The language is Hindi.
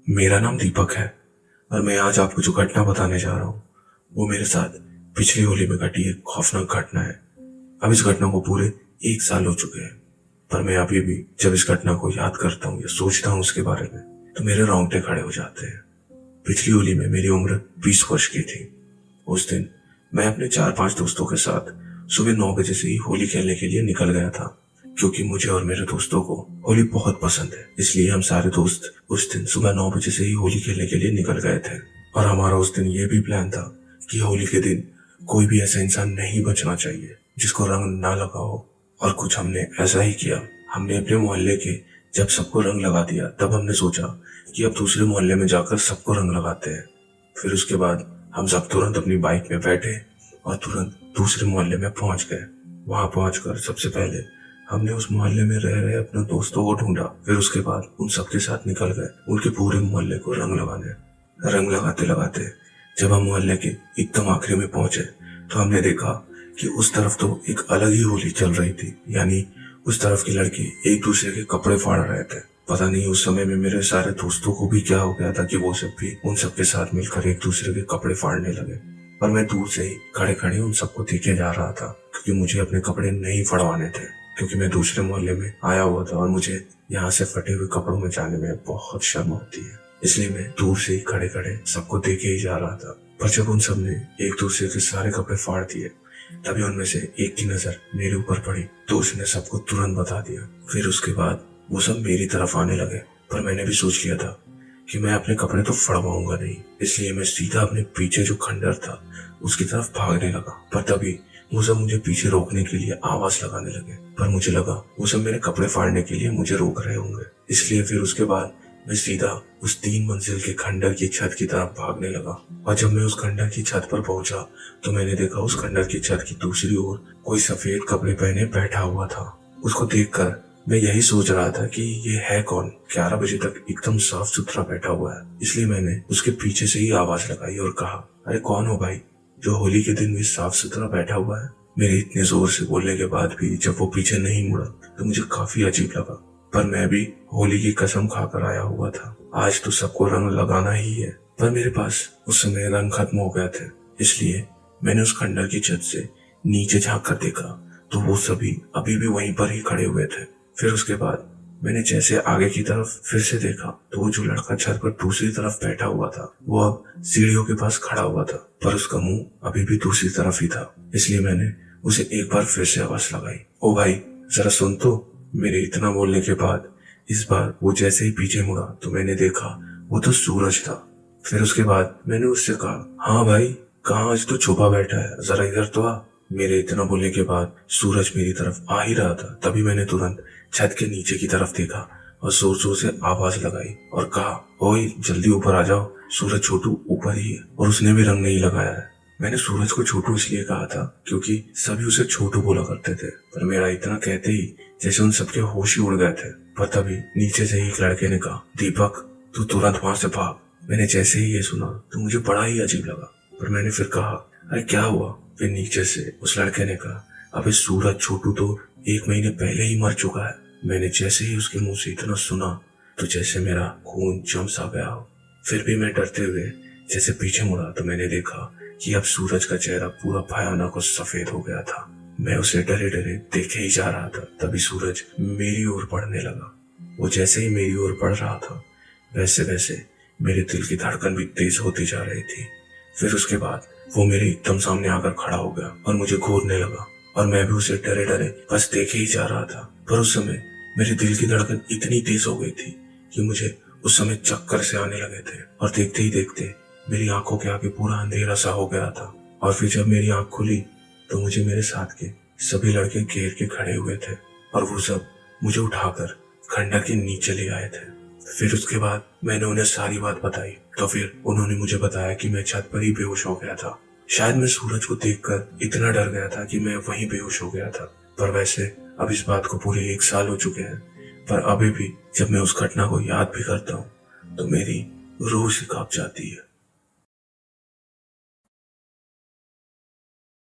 मेरा नाम दीपक है और मैं आज आपको जो घटना बताने जा रहा हूँ वो मेरे साथ पिछली होली में घटी एक खौफनाक घटना है। अब इस घटना को पूरे 1 साल हो चुके हैं, पर मैं अभी भी जब इस घटना को याद करता हूँ या सोचता हूँ उसके बारे में तो मेरे रोंगटे खड़े हो जाते हैं। पिछली होली में मेरी उम्र 20 वर्ष की थी। उस दिन मैं अपने 4-5 दोस्तों के साथ सुबह 9 बजे से ही होली खेलने के लिए निकल गया था, क्योंकि मुझे और मेरे दोस्तों को होली बहुत पसंद है। इसलिए हम सारे दोस्त उस दिन सुबह 9 बजे से ही होली खेलने के लिए निकल गए थे। और हमारा उस दिन ये भी प्लान था कि होली के दिन कोई भी ऐसा इंसान नहीं बचना चाहिए जिसको रंग ना लगा हो। और कुछ हमने ऐसा ही किया। हमने अपने मोहल्ले के जब सबको रंग लगा दिया तब हमने सोचा कि अब दूसरे मोहल्ले में जाकर सबको रंग लगाते हैं। फिर उसके बाद हम सब तुरंत अपनी बाइक में बैठे और तुरंत दूसरे मोहल्ले में पहुंच गए। वहां पहुंचकर सबसे पहले हमने उस मोहल्ले में रह रहे अपने दोस्तों को ढूंढा। फिर उसके बाद उन सबके साथ निकल गए उनके पूरे मोहल्ले को रंग लगाने। रंग लगाते लगाते जब हम मोहल्ले के एकदम आखिरी में पहुंचे तो हमने देखा कि उस तरफ तो एक अलग ही होली चल रही थी। यानी उस तरफ के लड़के एक दूसरे के कपड़े फाड़ रहे थे। पता नहीं उस समय में मेरे सारे दोस्तों को भी क्या हो गया था कि वो सब भी उन सबके साथ मिलकर एक दूसरे के कपड़े फाड़ने लगे। पर मैं दूर से ही खड़े खड़े उन सबको देखे जा रहा था, क्योंकि मुझे अपने कपड़े नहीं फड़वाने थे, क्योंकि मैं दूसरे मोहल्ले में आया हुआ था और मुझे यहाँ से फटे हुए कपड़ों में जाने में बहुत शर्म होती है। इसलिए मैं दूर से ही खड़े खड़े सबको देखे ही जा रहा था। पर जब उन सब ने एक दूसरे के सारे कपड़े फाड़ दिए तभी उनमें से एक की नजर मेरे ऊपर पड़ी तो उसने सबको तुरंत बता दिया। फिर उसके बाद वो सब मेरी तरफ आने लगे, पर मैंने भी सोच लिया था कि मैं अपने कपड़े तो फड़वाऊंगा नहीं। इसलिए मैं सीधा अपने पीछे जो खंडर था उसकी तरफ भागने लगा। पर तभी वो सब मुझे पीछे रोकने के लिए आवाज लगाने लगे, पर मुझे लगा वो सब मेरे कपड़े फाड़ने के लिए मुझे रोक रहे होंगे। इसलिए फिर उसके बाद मैं सीधा उस 3 मंजिल के खंडर की छत की तरफ भागने लगा। और जब मैं उस खंडर की छत पर पहुंचा तो मैंने देखा उस खंडर की छत की दूसरी ओर कोई सफेद कपड़े पहने बैठा हुआ था। उसको देखकर मैं यही सोच रहा था कि ये है कौन, 11 बजे तक एकदम साफ सुथरा बैठा हुआ है। इसलिए मैंने उसके पीछे से ही आवाज लगाई और कहा, अरे कौन हो भाई जो होली के दिन भी साफ सुथरा बैठा हुआ है। मेरे इतने जोर से बोलने के बाद भी जब वो पीछे नहीं मुड़ा तो मुझे काफी अजीब लगा। पर मैं भी होली की कसम खाकर आया हुआ था, आज तो सबको रंग लगाना ही है। पर मेरे पास उस समय रंग खत्म हो गए थे। इसलिए मैंने उस खंडर की छत से नीचे झांक कर देखा तो वो सभी अभी भी वहीं पर ही खड़े हुए थे। फिर उसके बाद मैंने जैसे आगे की तरफ फिर से देखा तो वो जो लड़का छत पर दूसरी तरफ बैठा हुआ था वो अब सीढ़ियों के पास खड़ा हुआ था, पर उसका मुंह अभी भी दूसरी तरफ ही था। इसलिए मैंने उसे एक बार फिर से आवाज लगाई, ओ भाई जरा सुन तो। मेरे इतना बोलने के बाद इस बार वो जैसे ही पीछे मुड़ा तो मैंने देखा वो तो सूरज था। फिर उसके बाद मैंने उससे कहा, हाँ भाई कहाँ आज तो छुपा बैठा है, जरा इधर तो आ। मेरे इतना बोलने के बाद सूरज मेरी तरफ आ ही रहा था। तभी मैंने तुरंत छत के नीचे की तरफ देखा और जोर जोर से आवाज लगाई और कहा, ओए जल्दी ऊपर आ जाओ, सूरज छोटू ऊपर ही है और उसने भी रंग नहीं लगाया है। मैंने सूरज को छोटू इसलिए कहा था क्योंकि सभी उसे छोटू बोला करते थे। पर मेरा इतना कहते ही जैसे उन सबके होश ही उड़ गए थे। पर तभी नीचे से ही एक लड़के ने कहा, दीपक तू तुरंत वहां से भाग। मैंने जैसे ही ये सुना तो मुझे बड़ा ही अजीब लगा, पर मैंने फिर कहा, अरे क्या हुआ। फिर नीचे से उस लड़के ने कहा, अबे सूरज छोटू तो 1 महीने पहले ही मर चुका है। मैंने जैसे ही उसके मुंह से इतना सुना तो जैसे मेरा खून जम सा गया हो। फिर भी मैं डरते हुए जैसे पीछे मुड़ा तो मैंने देखा कि अब सूरज का चेहरा पूरा भयानक और सफेद हो गया था। मैं उसे डरे डरे देखे ही जा रहा था। तभी सूरज मेरी ओर बढ़ने लगा। वो जैसे ही मेरी ओर बढ़ रहा था वैसे वैसे मेरे दिल की धड़कन भी तेज होती जा रही थी। फिर उसके बाद वो मेरे एकदम सामने आकर खड़ा हो गया और मुझे घूरने लगा और मैं भी उसे डरे डरे बस देखे ही जा रहा था। पर उस समय मेरे दिल की धड़कन इतनी तेज हो गई थी कि मुझे उस समय चक्कर से आने लगे थे और देखते ही देखते मेरी आंखों के आगे पूरा अंधेरा सा हो गया था। और फिर जब मेरी आंख खुली तो मुझे मेरे साथ के सभी लड़के घेर के खड़े हुए थे और वो सब मुझे उठाकर खंडर के नीचे ले आए थे। फिर उसके बाद मैंने उन्हें सारी बात बताई तो फिर उन्होंने मुझे बताया कि मैं छत पर ही बेहोश हो गया था। शायद मैं सूरज को देखकर इतना डर गया था कि मैं वहीं बेहोश हो गया था। पर वैसे अब इस बात को पूरे 1 साल हो चुके हैं, पर अभी भी जब मैं उस घटना को याद भी करता हूँ तो मेरी रूह से कांप जाती है।